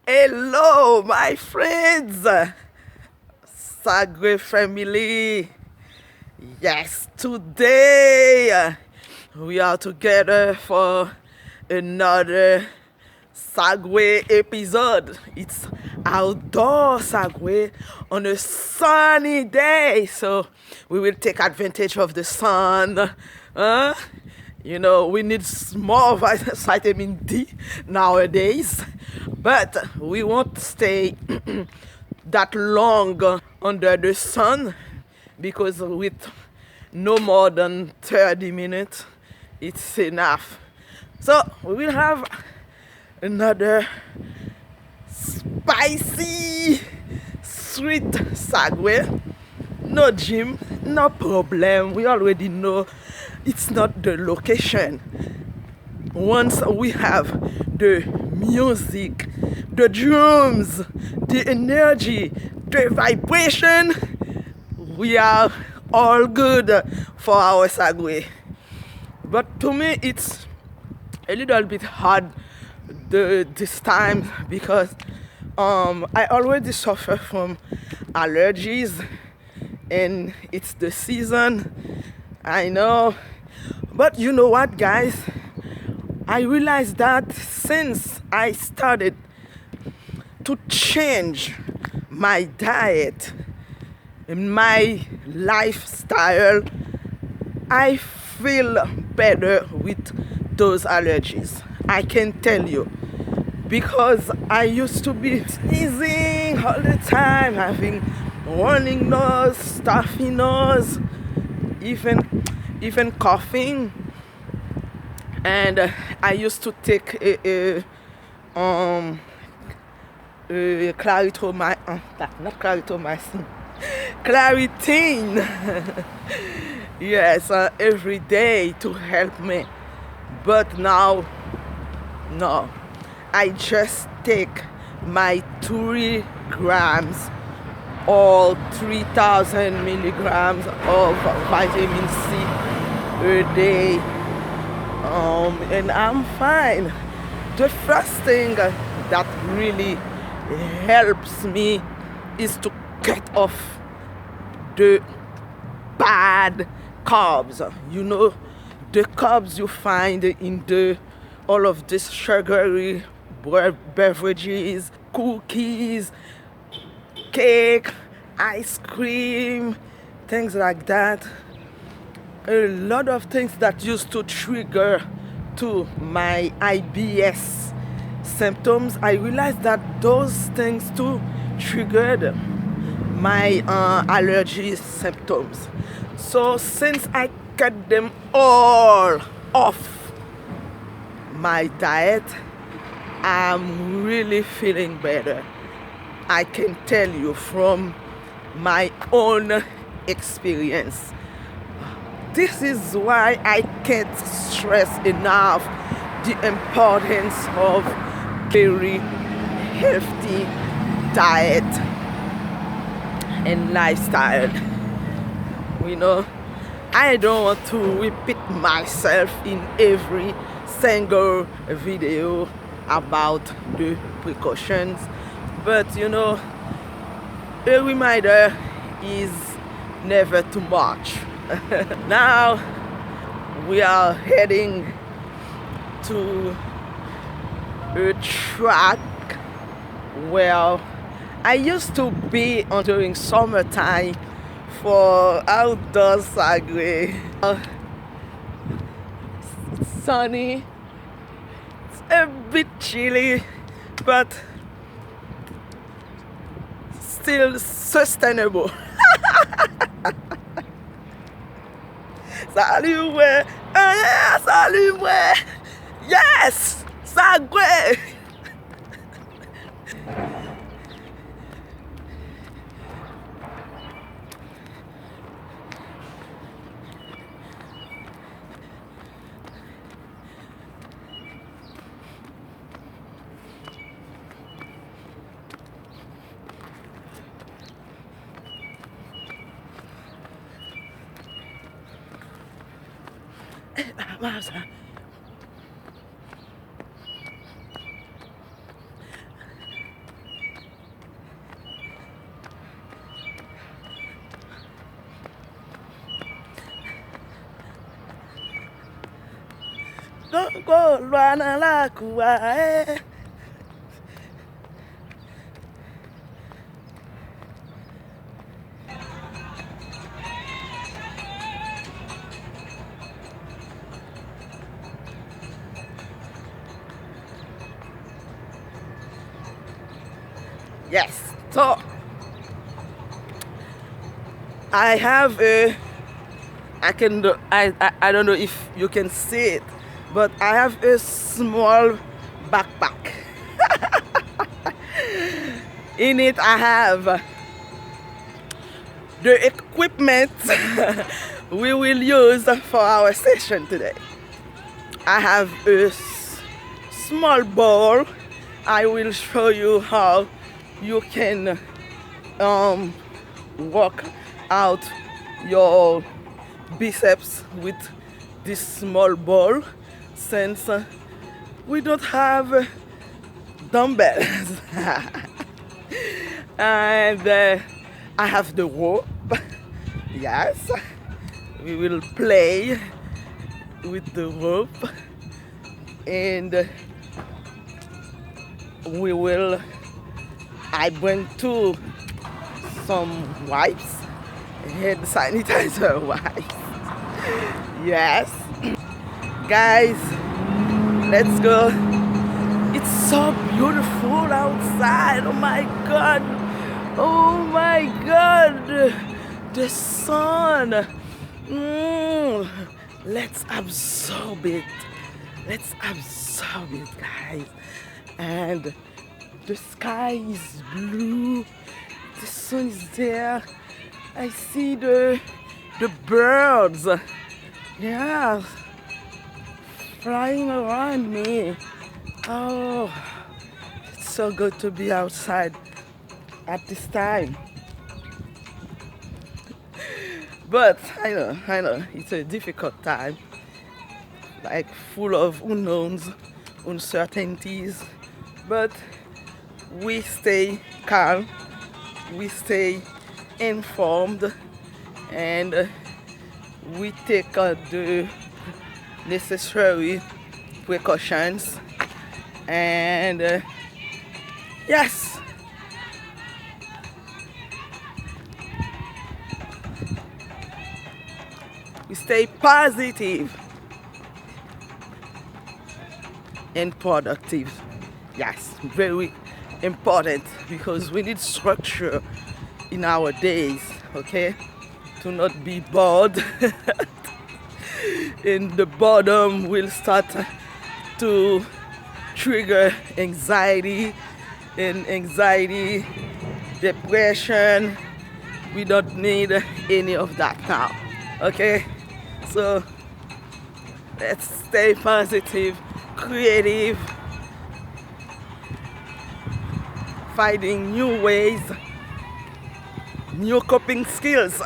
Hello, my friends, Sagwe family. Yes, today we are together for another Sagwe episode. It's outdoor Sagwe on a sunny day, so we will take advantage of the sun. Huh? You know, we need more vitamin D nowadays, but we won't stay that long under the sun because with no more than 30 minutes, it's enough. So we will have another spicy, sweet sagwe. No gym, no problem. We already know it's not the location. Once we have the music, the drums, the energy, the vibration, we are all good for our sagwe. But to me, it's a little bit hard this time because I already suffer from allergies and it's the season. I know, but you know what, guys? I realized that since I started to change my diet and my lifestyle, I feel better with those allergies. I can tell you. Because I used to be sneezing all the time, having running nose, stuffy nose, even coughing. And I used to take not claritomycin, Claritine. Yes, every day to help me. But now, no. I just take my 3 grams or 3,000 milligrams of vitamin C a day, and I'm fine. The first thing that really helps me is to cut off the bad carbs. You know, the carbs you find in all of this sugary beverages, cookies, cake, ice cream, things like that. A lot of things that used to trigger to my IBS symptoms. I realized that those things too triggered my allergy symptoms. So since I cut them all off my diet, I'm really feeling better. I can tell you from my own experience. This is why I can't stress enough the importance of very healthy diet and lifestyle. You know, I don't want to repeat myself in every single video about the precautions, but you know, a reminder is never too much. Now we are heading to a track where I used to be during summertime for outdoor sagwe. It's sunny, it's a bit chilly, but still sustainable. Salut, salut, yes, sagwe. Don't go Luana la Kua, eh. Yes, so I have a, I don't know if you can see it, but I have a small backpack. In it I have the equipment we will use for our session today. I have a small ball. I will show you how you can work out your biceps with this small ball, since we don't have dumbbells. And I have the rope. Yes, we will play with the rope, and we will, I bring some wipes, hand sanitizer wipes. Yes, guys, let's go. It's so beautiful outside. Oh my god, oh my god, the sun. Let's absorb it, guys. And the sky is blue, the sun is there. I see the birds, yeah, flying around me. Oh, it's so good to be outside at this time. But I know, it's a difficult time, like full of unknowns, uncertainties. But we stay calm, we stay informed, and we take the necessary precautions. And yes, we stay positive and productive. Yes, very important, because we need structure in our days, okay? To not be bored. And the boredom will start to trigger anxiety, and anxiety, depression. We don't need any of that now, okay? So let's stay positive, creative, finding new ways, new coping skills.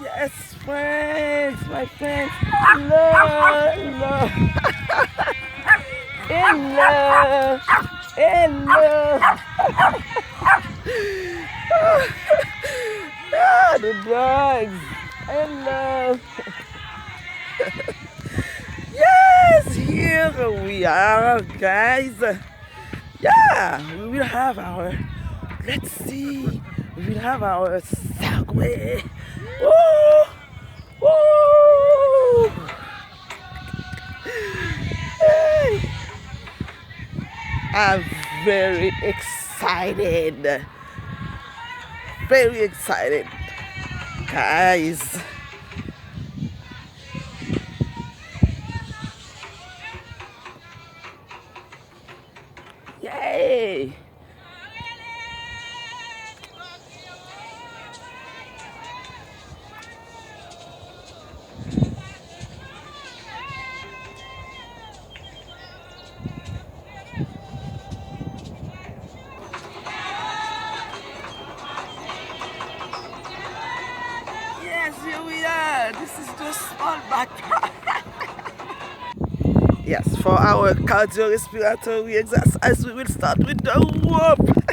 Yes, friends, my friends. Hello, hello. Hello, hello. Ah, the dogs. Hello. Yes, here we are, guys. Yeah, we will have our, let's see, we will have our Segway. Woo! Woo! Hey. I'm very excited. Very excited, guys. Yay! Yes, here we are. This is the small backpack. Yes, for our cardiorespiratory exercise, we will start with the rope.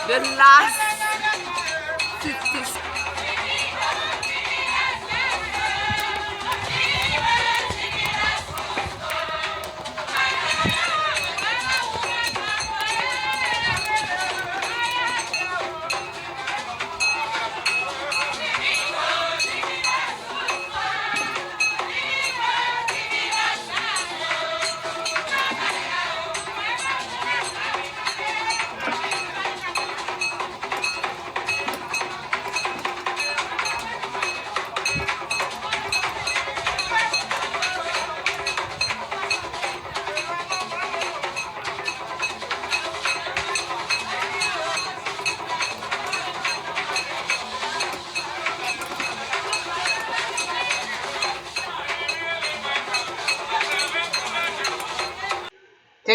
The last 50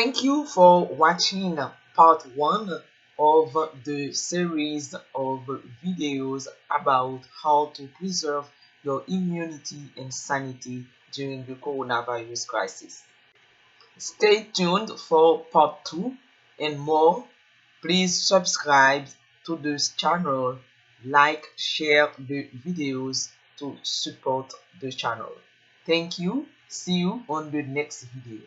Thank you for watching part 1 of the series of videos about how to preserve your immunity and sanity during the coronavirus crisis. Stay tuned for part 2 and more. Please subscribe to this channel, like, share the videos to support the channel. Thank you. See you on the next video.